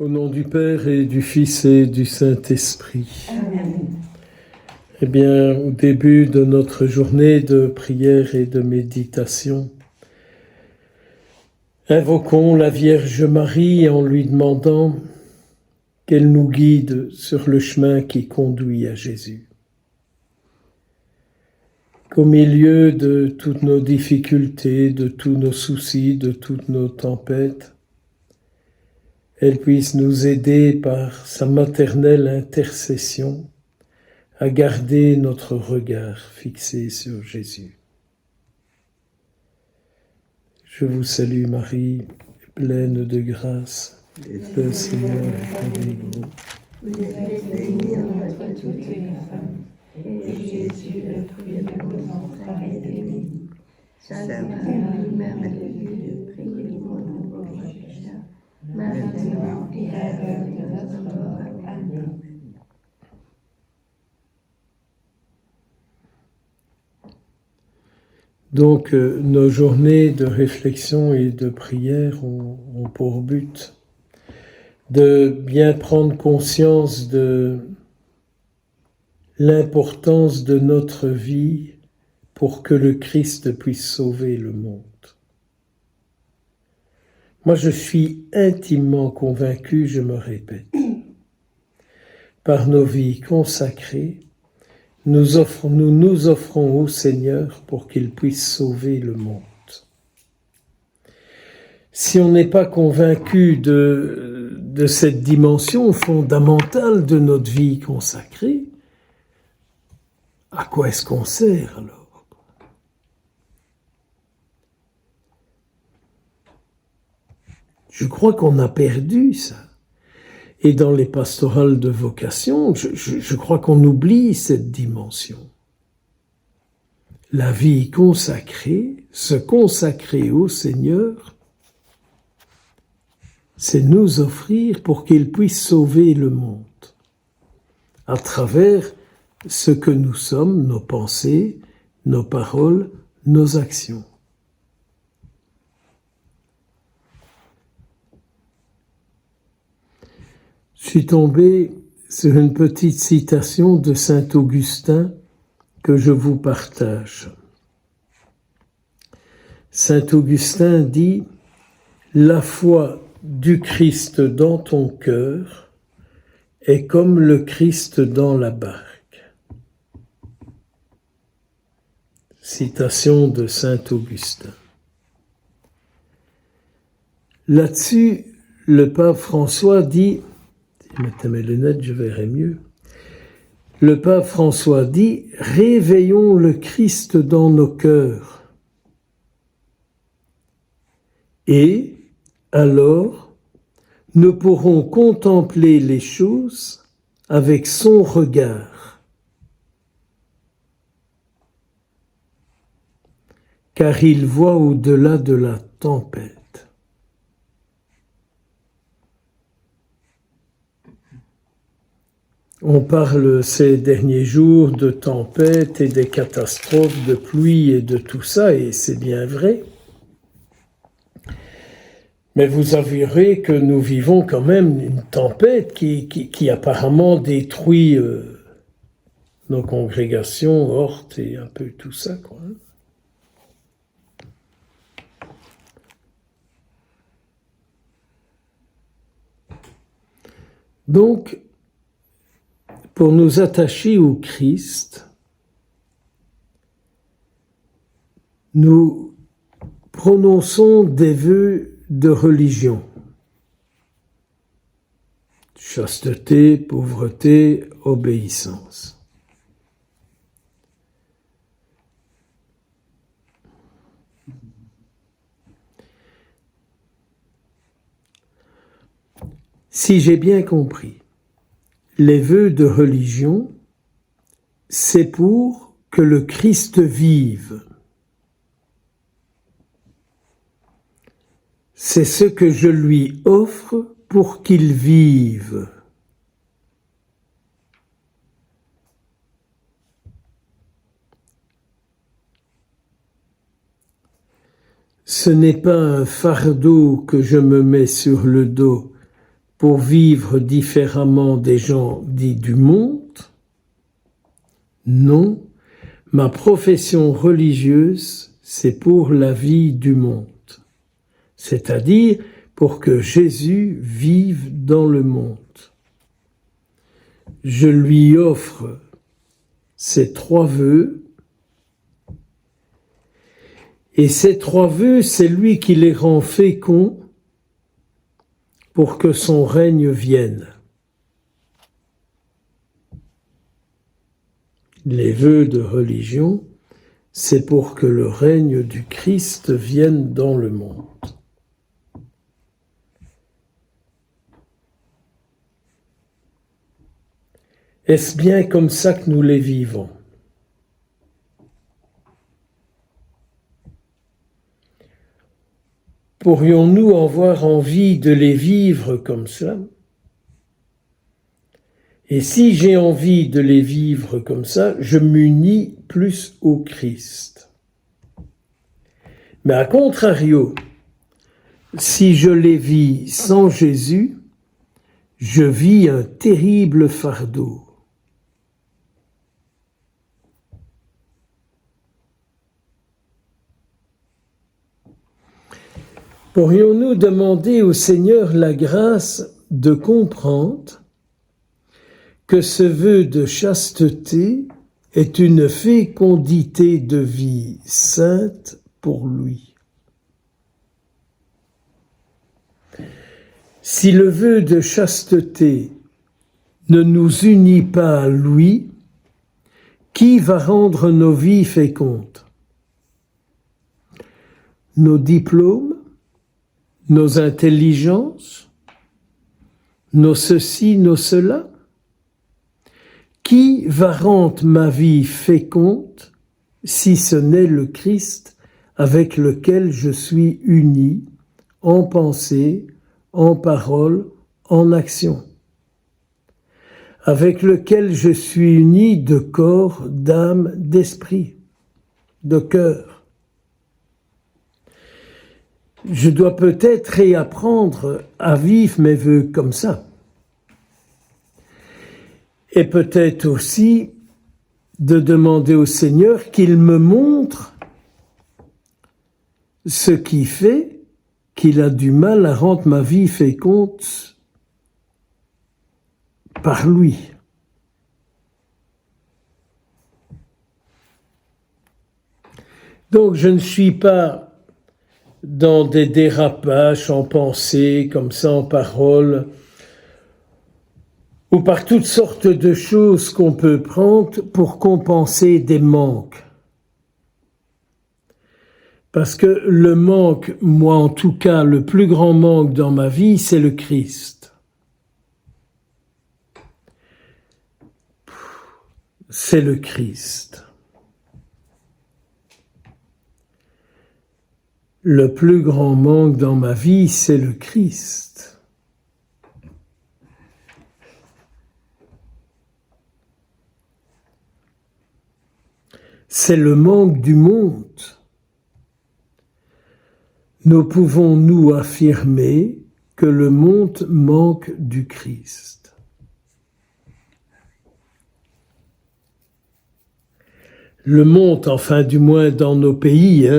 Au nom du Père et du Fils et du Saint-Esprit. Amen. Eh bien, au début de notre journée de prière et de méditation, invoquons la Vierge Marie en lui demandant qu'elle nous guide sur le chemin qui conduit à Jésus. Qu'au milieu de toutes nos difficultés, de tous nos soucis, de toutes nos tempêtes, elle puisse nous aider par sa maternelle intercession à garder notre regard fixé sur Jésus. Je vous salue Marie, pleine de grâce, le Seigneur est avec vous. Vous êtes bénie entre toutes les femmes, et Jésus, le fruit de vos entrailles, est béni. Sainte Marie, Mère de Dieu, priez pour nous pauvres pécheurs, maintenant et à l'heure de notre mort. Amen. Donc, nos journées de réflexion et de prière ont pour but de bien prendre conscience de l'importance de notre vie pour que le Christ puisse sauver le monde. Moi, je suis intimement convaincu, je me répète, par nos vies consacrées, nous nous offrons au Seigneur pour qu'il puisse sauver le monde. Si on n'est pas convaincu de cette dimension fondamentale de notre vie consacrée, à quoi est-ce qu'on sert alors ? Je crois qu'on a perdu ça. Et dans les pastorales de vocation, je crois qu'on oublie cette dimension. La vie consacrée, se consacrer au Seigneur, c'est nous offrir pour qu'il puisse sauver le monde, à travers ce que nous sommes, nos pensées, nos paroles, nos actions. Je suis tombé sur une petite citation de saint Augustin que je vous partage. Saint Augustin dit « La foi du Christ dans ton cœur est comme le Christ dans la barque. » Citation de saint Augustin. Là-dessus, le pape François dit, si je mettais mes lunettes, je verrais mieux. Le pape François dit « Réveillons le Christ dans nos cœurs. Et alors, nous pourrons contempler les choses avec son regard. Car il voit au-delà de la tempête. » On parle ces derniers jours de tempêtes et des catastrophes, de pluie et de tout ça, et c'est bien vrai. Mais vous avouerez que nous vivons quand même une tempête qui apparemment détruit nos congrégations, Hortes et un peu tout ça, quoi. Donc, pour nous attacher au Christ, nous prononçons des vœux de religion. Chasteté, pauvreté, obéissance. Si j'ai bien compris, les vœux de religion, c'est pour que le Christ vive. C'est ce que je lui offre pour qu'il vive. Ce n'est pas un fardeau que je me mets sur le dos pour vivre différemment des gens dits du monde. Non, ma profession religieuse, c'est pour la vie du monde, c'est-à-dire pour que Jésus vive dans le monde. Je lui offre ces 3 vœux, et ces 3 vœux, c'est lui qui les rend féconds pour que son règne vienne. Les vœux de religion, c'est pour que le règne du Christ vienne dans le monde. Est-ce bien comme ça que nous les vivons? Pourrions-nous avoir envie de les vivre comme ça? Et si j'ai envie de les vivre comme ça, je m'unis plus au Christ. Mais à contrario, si je les vis sans Jésus, je vis un terrible fardeau. Pourrions-nous demander au Seigneur la grâce de comprendre que ce vœu de chasteté est une fécondité de vie sainte pour lui? Si le vœu de chasteté ne nous unit pas à lui, qui va rendre nos vies fécondes? Nos diplômes? Nos intelligences, nos ceci, nos cela? Qui va rendre ma vie féconde si ce n'est le Christ avec lequel je suis uni en pensée, en parole, en action, avec lequel je suis uni de corps, d'âme, d'esprit, de cœur? Je dois peut-être réapprendre à vivre mes vœux comme ça. Et peut-être aussi de demander au Seigneur qu'il me montre ce qui fait qu'il a du mal à rendre ma vie féconde par lui. Donc je ne suis pas dans des dérapages en pensée, comme ça en parole, ou par toutes sortes de choses qu'on peut prendre pour compenser des manques. Parce que le manque, moi en tout cas, le plus grand manque dans ma vie, c'est le Christ. C'est le Christ. Le plus grand manque dans ma vie, c'est le Christ. C'est le manque du monde. Nous pouvons nous affirmer que le monde manque du Christ. Le monde, enfin du moins dans nos pays,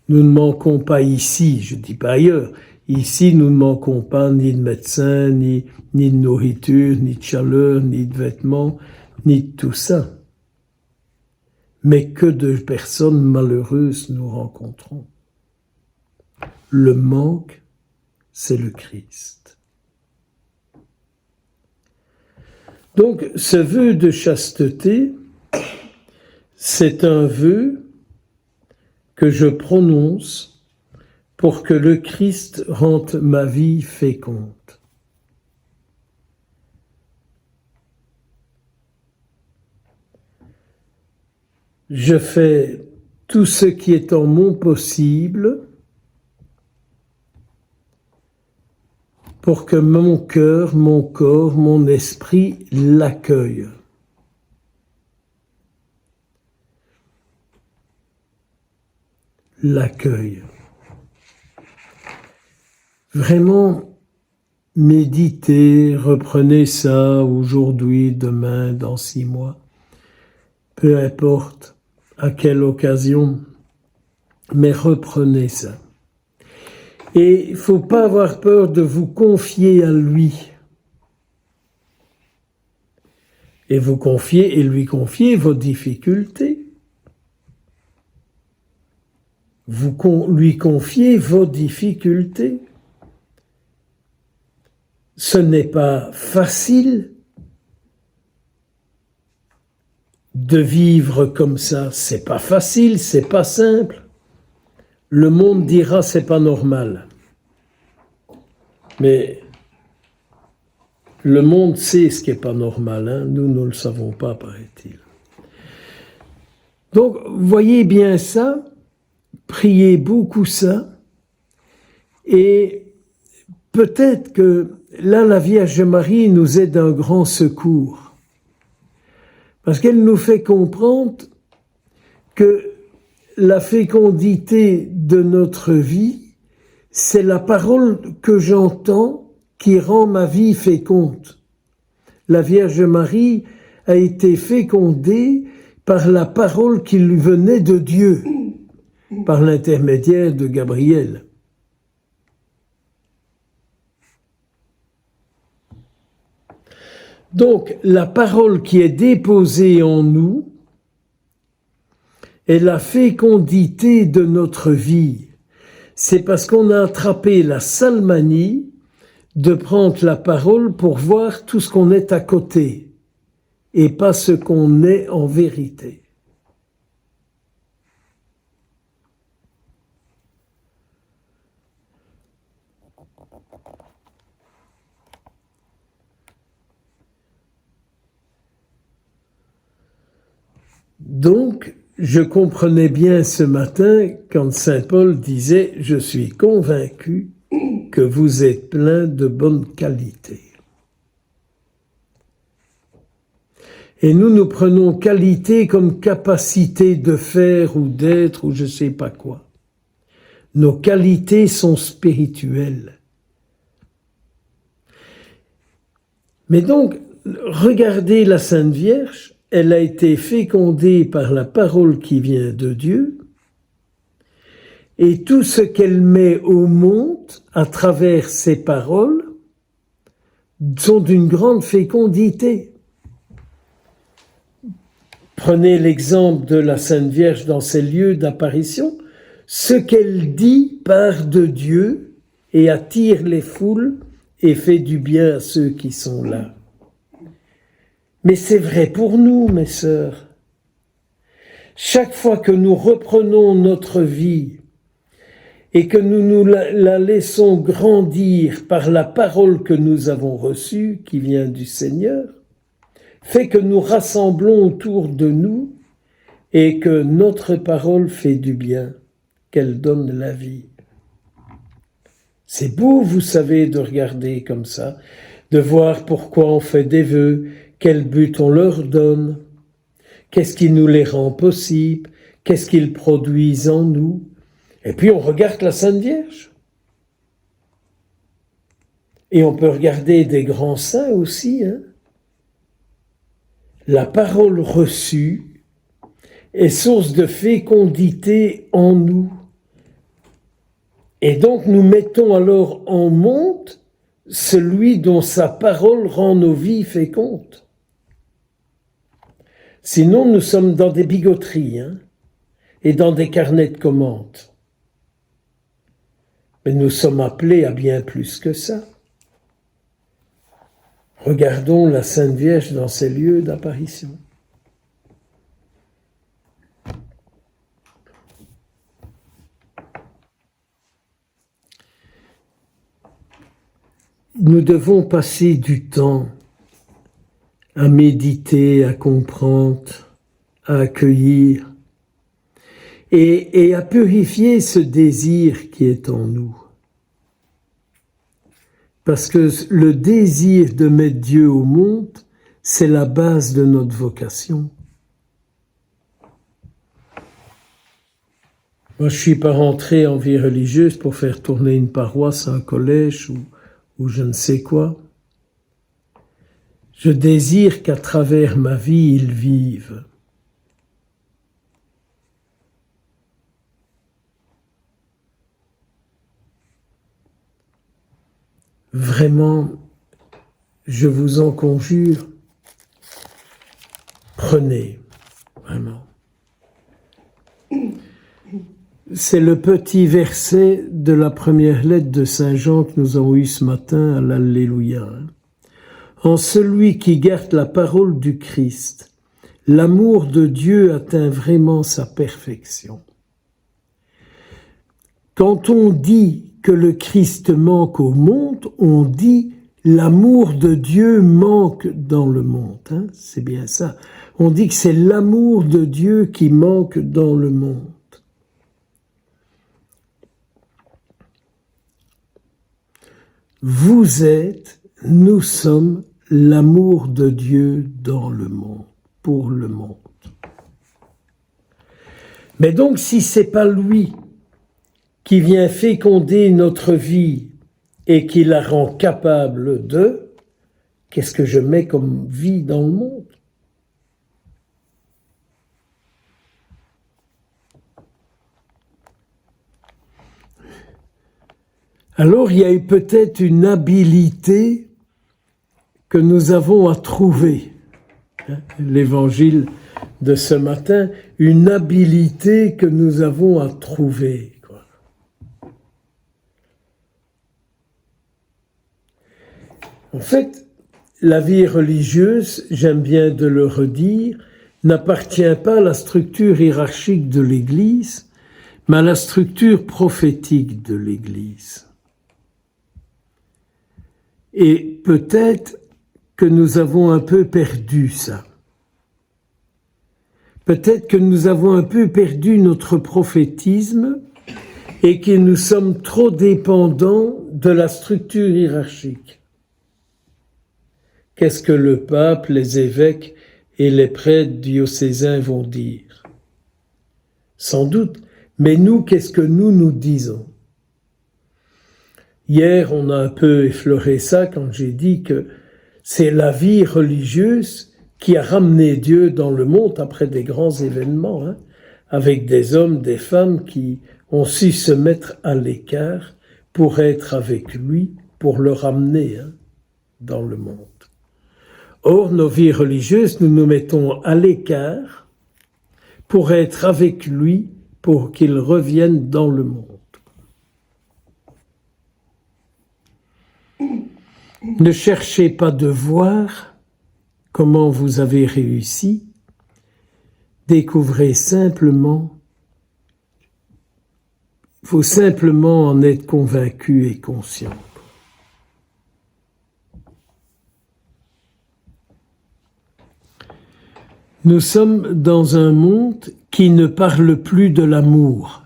nous ne manquons pas ici, je ne dis pas ailleurs. Ici, nous ne manquons pas ni de médecins, ni de nourriture, ni de chaleur, ni de vêtements, ni de tout ça. Mais que de personnes malheureuses nous rencontrons. Le manque, c'est le Christ. Donc, ce vœu de chasteté, c'est un vœu que je prononce pour que le Christ rende ma vie féconde. Je fais tout ce qui est en mon possible pour que mon cœur, mon corps, mon esprit l'accueillent. L'accueil. Vraiment, méditez, reprenez ça aujourd'hui, demain, dans 6 mois, peu importe à quelle occasion, mais reprenez ça. Et il ne faut pas avoir peur de vous confier à lui. Et vous confier et lui confier vos difficultés. Lui confiez vos difficultés. Ce n'est pas facile de vivre comme ça. C'est pas facile, c'est pas simple. Le monde dira c'est pas normal. Mais le monde sait ce qui n'est pas normal. Hein? Nous ne le savons pas, paraît-il. Donc, voyez bien ça. Priez beaucoup ça. Et peut-être que là, la Vierge Marie nous est d'un grand secours. Parce qu'elle nous fait comprendre que la fécondité de notre vie, c'est la parole que j'entends qui rend ma vie féconde. La Vierge Marie a été fécondée par la parole qui lui venait de Dieu, par l'intermédiaire de Gabriel. Donc, la parole qui est déposée en nous est la fécondité de notre vie. C'est parce qu'on a attrapé la sale manie de prendre la parole pour voir tout ce qu'on est à côté et pas ce qu'on est en vérité. Donc, je comprenais bien ce matin quand saint Paul disait « Je suis convaincu que vous êtes plein de bonnes qualités ». Et nous prenons qualité comme capacité de faire ou d'être ou je ne sais pas quoi. Nos qualités sont spirituelles. Mais donc, regardez la Sainte Vierge, elle a été fécondée par la parole qui vient de Dieu, et tout ce qu'elle met au monde à travers ses paroles sont d'une grande fécondité. Prenez l'exemple de la Sainte Vierge dans ses lieux d'apparition. Ce qu'elle dit part de Dieu et attire les foules et fait du bien à ceux qui sont là. Mais c'est vrai pour nous, mes sœurs. Chaque fois que nous reprenons notre vie et que nous la laissons grandir par la parole que nous avons reçue, qui vient du Seigneur, fait que nous rassemblons autour de nous et que notre parole fait du bien, qu'elle donne la vie. C'est beau, vous savez, de regarder comme ça, de voir pourquoi on fait des vœux, quel but on leur donne, qu'est-ce qui nous les rend possibles, qu'est-ce qu'ils produisent en nous. Et puis on regarde la Sainte Vierge. Et on peut regarder des grands saints aussi. Hein. La parole reçue est source de fécondité en nous. Et donc nous mettons alors en monde celui dont sa parole rend nos vies fécondes. Sinon, nous sommes dans des bigoteries et dans des carnets de commandes. Mais nous sommes appelés à bien plus que ça. Regardons la Sainte Vierge dans ses lieux d'apparition. Nous devons passer du temps à méditer, à comprendre, à accueillir et à purifier ce désir qui est en nous. Parce que le désir de mettre Dieu au monde, c'est la base de notre vocation. Moi, je ne suis pas rentré en vie religieuse pour faire tourner une paroisse, un collège ou je ne sais quoi. Je désire qu'à travers ma vie, ils vivent. Vraiment, je vous en conjure, prenez, vraiment. C'est le petit verset de la première lettre de Saint Jean que nous avons eu ce matin à l'Alléluia. En celui qui garde la parole du Christ, l'amour de Dieu atteint vraiment sa perfection. Quand on dit que le Christ manque au monde, on dit l'amour de Dieu manque dans le monde. Hein? C'est bien ça. On dit que c'est l'amour de Dieu qui manque dans le monde. Vous êtes, nous sommes l'amour de Dieu dans le monde, pour le monde. Mais donc, si c'est pas lui qui vient féconder notre vie et qui la rend capable de, qu'est-ce que je mets comme vie dans le monde? Alors, il y a eu peut-être une habilité que nous avons à trouver. L'évangile de ce matin, une habilité que nous avons à trouver. En fait, la vie religieuse, j'aime bien de le redire, n'appartient pas à la structure hiérarchique de l'Église, mais à la structure prophétique de l'Église. Et peut-être que nous avons un peu perdu ça. Peut-être que nous avons un peu perdu notre prophétisme et que nous sommes trop dépendants de la structure hiérarchique. Qu'est-ce que le pape, les évêques et les prêtres diocésains vont dire? Sans doute. Mais nous, qu'est-ce que nous disons? Hier, on a un peu effleuré ça quand j'ai dit que c'est la vie religieuse qui a ramené Dieu dans le monde après des grands événements, hein, avec des hommes, des femmes qui ont su se mettre à l'écart pour être avec lui, pour le ramener dans le monde. Or, nos vies religieuses, nous nous mettons à l'écart pour être avec lui, pour qu'il revienne dans le monde. Ne cherchez pas de voir comment vous avez réussi. Découvrez simplement. Il faut simplement en être convaincu et conscient. Nous sommes dans un monde qui ne parle plus de l'amour.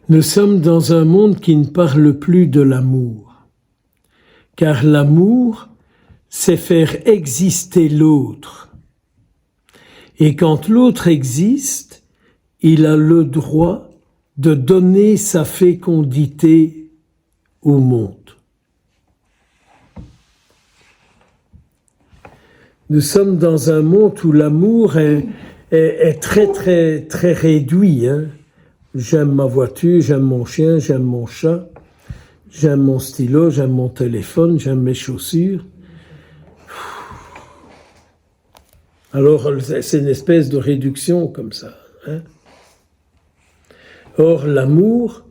Nous sommes dans un monde qui ne parle plus de l'amour. Car l'amour, c'est faire exister l'autre. Et quand l'autre existe, il a le droit de donner sa fécondité au monde. Nous sommes dans un monde où l'amour est très, très, très réduit. Hein. J'aime ma voiture, j'aime mon chien, j'aime mon chat, j'aime mon stylo, j'aime mon téléphone, j'aime mes chaussures. Alors, c'est une espèce de réduction comme ça. Hein. Or, l'amour,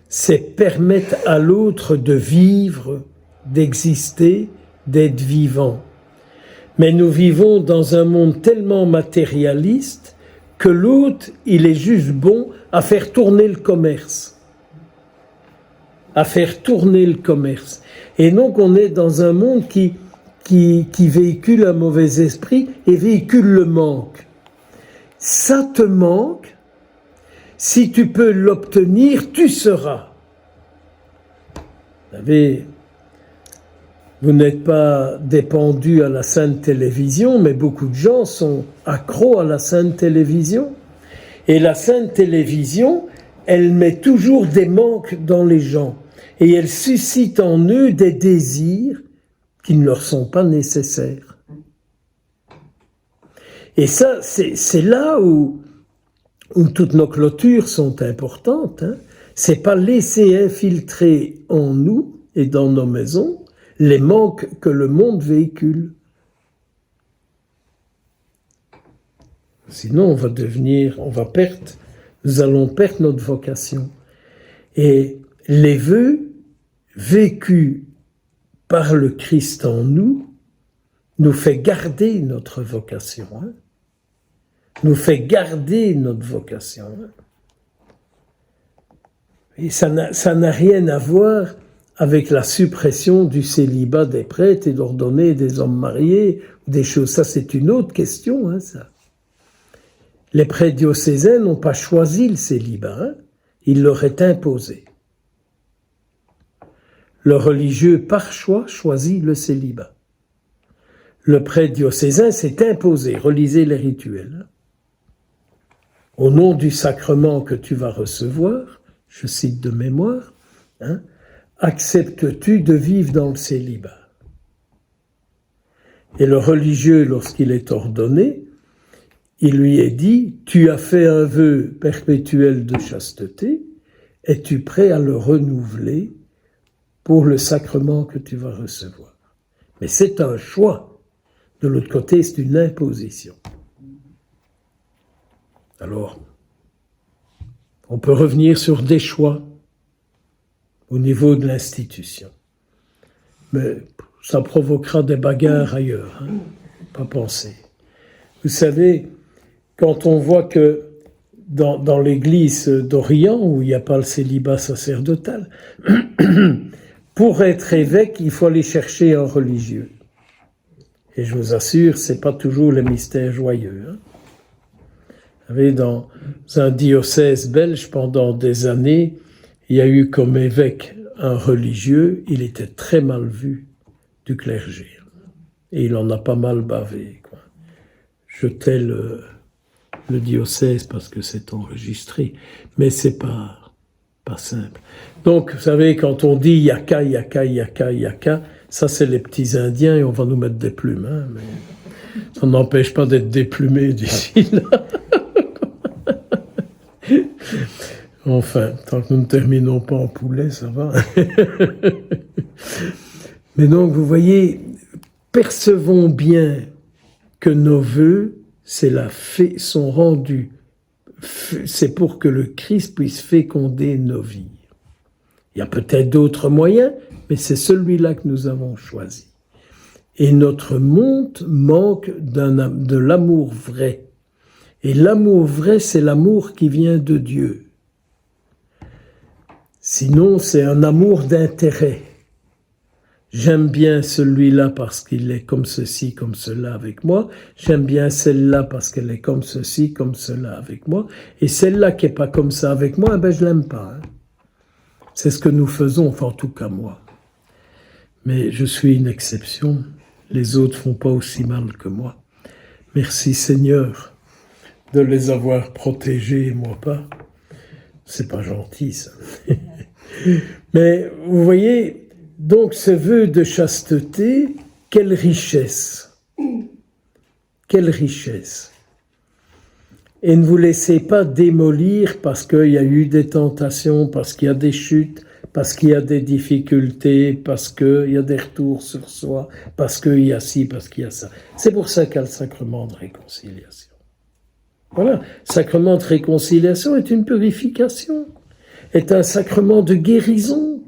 c'est permettre à l'autre de vivre, d'exister, d'être vivant. Mais nous vivons dans un monde tellement matérialiste que l'autre, il est juste bon à faire tourner le commerce. À faire tourner le commerce. Et donc, on est dans un monde qui véhicule un mauvais esprit et véhicule le manque. Ça te manque. Si tu peux l'obtenir, tu seras. Vous n'êtes pas dépendu à la Sainte Télévision, mais beaucoup de gens sont accros à la Sainte Télévision. Et la Sainte Télévision, elle met toujours des manques dans les gens. et elles suscitent en eux des désirs qui ne leur sont pas nécessaires. Et ça, c'est là où toutes nos clôtures sont importantes. C'est pas laisser infiltrer en nous et dans nos maisons les manques que le monde véhicule. Sinon, nous allons perdre notre vocation. Et les vœux vécus par le Christ en nous fait garder notre vocation. Nous fait garder notre vocation. Et ça n'a rien à voir avec la suppression du célibat des prêtres et d'ordonner des hommes mariés, des choses. Ça, c'est une autre question, ça. Les prêtres diocésains n'ont pas choisi le célibat, ils l'auraient imposé. Le religieux, par choix, choisit le célibat. Le prêtre diocésain s'est imposé, relisez les rituels. Au nom du sacrement que tu vas recevoir, je cite de mémoire, acceptes-tu de vivre dans le célibat? Et le religieux, lorsqu'il est ordonné, il lui est dit, tu as fait un vœu perpétuel de chasteté, es-tu prêt à le renouveler pour le sacrement que tu vas recevoir? Mais c'est un choix. De l'autre côté, c'est une imposition. Alors, on peut revenir sur des choix au niveau de l'institution. Mais ça provoquera des bagarres ailleurs, pas penser. Vous savez, quand on voit que dans l'église d'Orient, où il n'y a pas le célibat sacerdotal, pour être évêque, il faut aller chercher un religieux. Et je vous assure, ce n'est pas toujours le mystère joyeux. Vous savez, dans un diocèse belge, pendant des années, il y a eu comme évêque un religieux, il était très mal vu du clergé. Et il en a pas mal bavé. Je tais le diocèse parce que c'est enregistré, mais c'est pas simple. Donc, vous savez, quand on dit yaka, yaka, yaka, yaka, ça c'est les petits Indiens et on va nous mettre des plumes, mais ça n'empêche pas d'être déplumé d'ici là. Enfin, tant que nous ne terminons pas en poulet, ça va. Mais donc, vous voyez, percevons bien que nos vœux, sont rendus, c'est pour que le Christ puisse féconder nos vies. Il y a peut-être d'autres moyens, mais c'est celui-là que nous avons choisi. Et notre monde manque de l'amour vrai. Et l'amour vrai, c'est l'amour qui vient de Dieu. Sinon, c'est un amour d'intérêt. J'aime bien celui-là parce qu'il est comme ceci, comme cela avec moi. J'aime bien celle-là parce qu'elle est comme ceci, comme cela avec moi. Et celle-là qui n'est pas comme ça avec moi, je ne l'aime pas. C'est ce que nous faisons, enfin en tout cas moi. Mais je suis une exception. Les autres ne font pas aussi mal que moi. Merci Seigneur de les avoir protégés et moi pas. C'est pas gentil ça. Mais vous voyez, donc ce vœu de chasteté, quelle richesse. Quelle richesse. Et ne vous laissez pas démolir parce qu'il y a eu des tentations, parce qu'il y a des chutes, parce qu'il y a des difficultés, parce qu'il y a des retours sur soi, parce qu'il y a ci, parce qu'il y a ça. C'est pour ça qu'il y a le sacrement de réconciliation. Voilà, le sacrement de réconciliation est une purification, est un sacrement de guérison.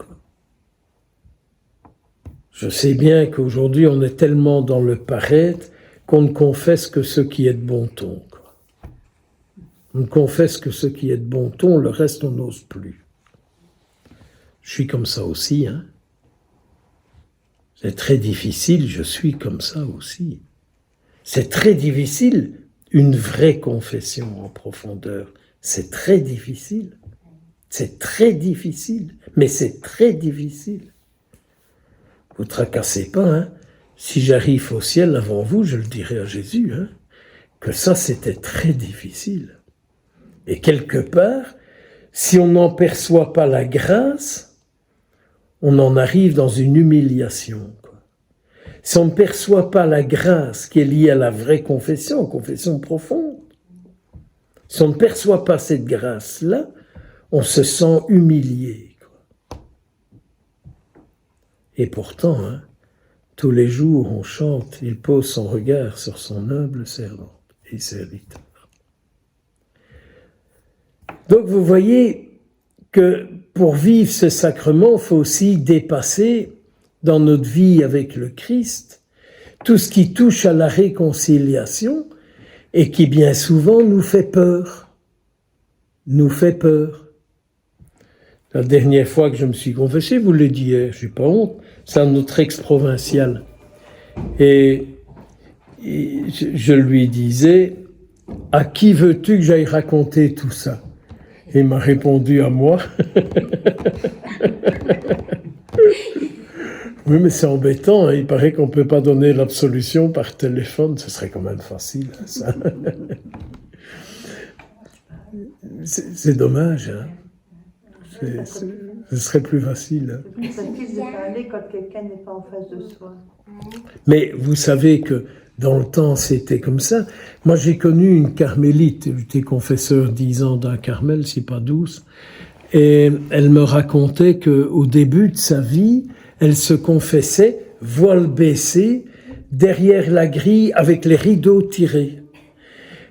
Je sais bien qu'aujourd'hui on est tellement dans le paraître qu'on ne confesse que ce qui est de bon ton. On ne confesse que ce qui est de bon ton, le reste on n'ose plus. Je suis comme ça aussi, C'est très difficile, je suis comme ça aussi. C'est très difficile, une vraie confession en profondeur. C'est très difficile. C'est très difficile, mais c'est très difficile. Vous ne tracassez pas, Si j'arrive au ciel avant vous, je le dirai à Jésus, que ça c'était très difficile. Et quelque part, si on n'en perçoit pas la grâce, on en arrive dans une humiliation, quoi. Si on ne perçoit pas la grâce qui est liée à la vraie confession profonde, si on ne perçoit pas cette grâce-là, on se sent humilié, quoi. Et pourtant, hein, tous les jours, on chante, il pose son regard sur son humble servante et serviteur. Donc vous voyez que pour vivre ce sacrement, il faut aussi dépasser dans notre vie avec le Christ tout ce qui touche à la réconciliation et qui bien souvent nous fait peur. Nous fait peur. La dernière fois que je me suis confessé, vous l'avez dit hier, je n'ai pas honte, c'est à notre ex-provincial. Et je lui disais, à qui veux-tu que j'aille raconter tout ça? Et il m'a répondu à moi. Oui, mais c'est embêtant, hein. Il paraît qu'on ne peut pas donner l'absolution par téléphone, ce serait quand même facile, ça. C'est dommage, hein. Ce serait plus facile. C'est plus facile de parler quand quelqu'un n'est pas en face de soi. Mais vous savez que dans le temps, c'était comme ça. Moi, j'ai connu une carmélite. J'étais confesseur 10 ans d'un Carmel, si pas 12. Et elle me racontait qu'au début de sa vie, elle se confessait, voile baissé, derrière la grille, avec les rideaux tirés.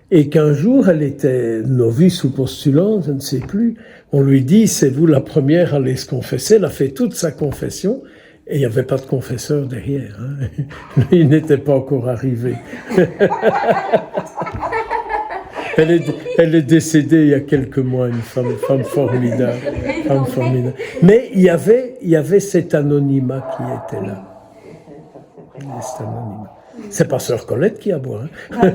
Et qu'un jour, elle était novice ou postulante, je ne sais plus. On lui dit, c'est vous la première à aller se confesser. Elle a fait toute sa confession. Et il n'y avait pas de confesseur derrière. Hein. Il n'était pas encore arrivé. Elle est décédée il y a quelques mois, une femme formidable. Mais il y avait cet anonymat qui était là. Cet anonymat. C'est pas Sœur Colette qui a boit. Hein.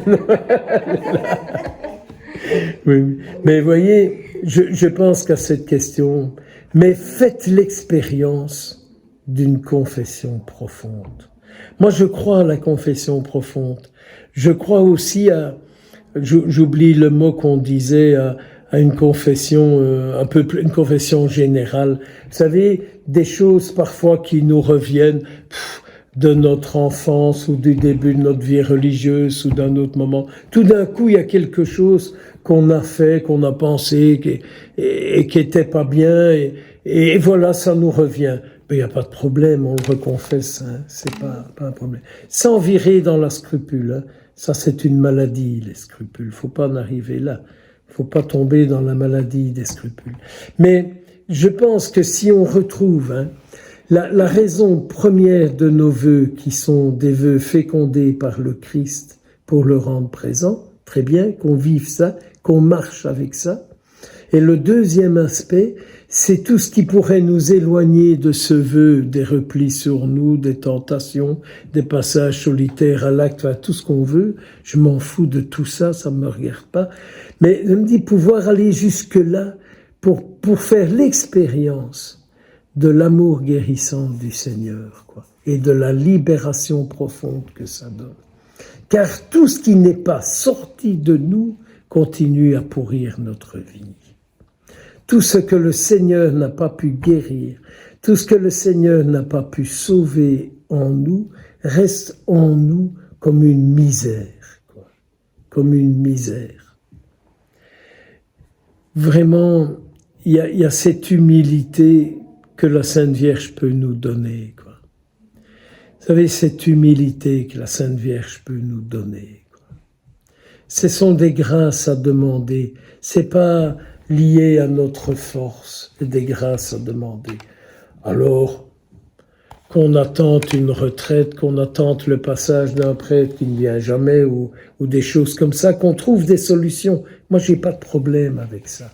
Oui. Mais voyez, je pense qu'à cette question, mais faites l'expérience d'une confession profonde. Moi, je crois à la confession profonde. Je crois aussi à, j'oublie le mot qu'on disait, à une confession une confession générale. Vous savez, des choses parfois qui nous reviennent de notre enfance ou du début de notre vie religieuse ou d'un autre moment. Tout d'un coup, il y a quelque chose qu'on a fait, qu'on a pensé et qui était pas bien et voilà, ça nous revient. Il n'y a pas de problème, on le reconfesse, hein, c'est pas un problème. Sans virer dans la scrupule, hein, ça c'est une maladie, les scrupules, faut pas en arriver là, faut pas tomber dans la maladie des scrupules. Mais je pense que si on retrouve la raison première de nos vœux, qui sont des vœux fécondés par le Christ pour le rendre présent, très bien, qu'on vive ça, qu'on marche avec ça. Et le deuxième aspect, c'est tout ce qui pourrait nous éloigner de ce vœu, des replis sur nous, des tentations, des passages solitaires à l'acte, enfin, tout ce qu'on veut. Je m'en fous de tout ça, ça ne me regarde pas. Mais je me dis pouvoir aller jusque-là pour faire l'expérience de l'amour guérissant du Seigneur, quoi, et de la libération profonde que ça donne. Car tout ce qui n'est pas sorti de nous continue à pourrir notre vie. Tout ce que le Seigneur n'a pas pu guérir, tout ce que le Seigneur n'a pas pu sauver en nous, reste en nous comme une misère, quoi. Comme une misère. Vraiment, il y a cette humilité que la Sainte Vierge peut nous donner, quoi. Vous savez, cette humilité que la Sainte Vierge peut nous donner, quoi. Ce sont des grâces à demander. C'est pas lié à notre force et des grâces à demander. Alors, qu'on attente une retraite, qu'on attente le passage d'un prêtre qui ne vient jamais, ou des choses comme ça, qu'on trouve des solutions. Moi, j'ai pas de problème avec ça.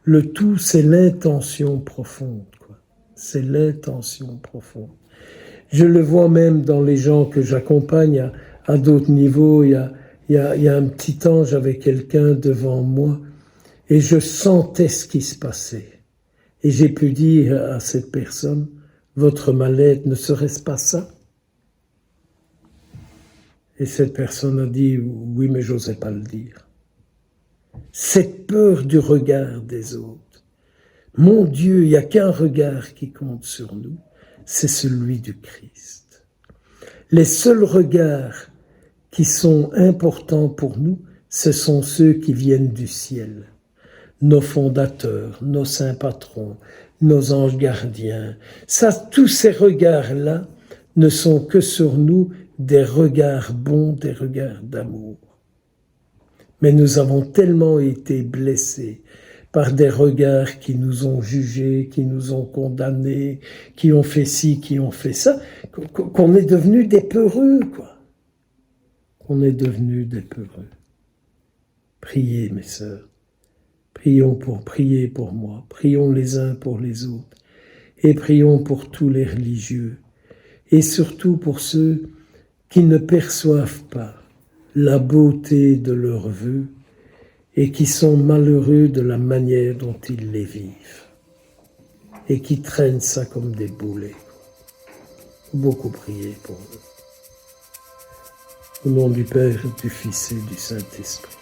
Le tout, c'est l'intention profonde, quoi. C'est l'intention profonde. Je le vois même dans les gens que j'accompagne à d'autres niveaux. Il y a un petit temps, j'avais quelqu'un devant moi, et je sentais ce qui se passait. Et j'ai pu dire à cette personne, votre mal-être, ne serait-ce pas ça? Et cette personne a dit, oui, mais j'osais pas le dire. Cette peur du regard des autres. Mon Dieu, il n'y a qu'un regard qui compte sur nous, c'est celui du Christ. Les seuls regards qui sont importants pour nous, ce sont ceux qui viennent du ciel. Nos fondateurs, nos saints patrons, nos anges gardiens. Ça, tous ces regards-là ne sont que sur nous des regards bons, des regards d'amour. Mais nous avons tellement été blessés par des regards qui nous ont jugés, qui nous ont condamnés, qui ont fait ci, qui ont fait ça, qu'on est devenus des peureux, quoi. On est devenus des peureux. Priez, mes sœurs. Priez pour moi. Prions les uns pour les autres. Et prions pour tous les religieux. Et surtout pour ceux qui ne perçoivent pas la beauté de leurs vœux et qui sont malheureux de la manière dont ils les vivent. Et qui traînent ça comme des boulets. Beaucoup prier pour eux. Au nom du Père, du Fils et du Saint-Esprit.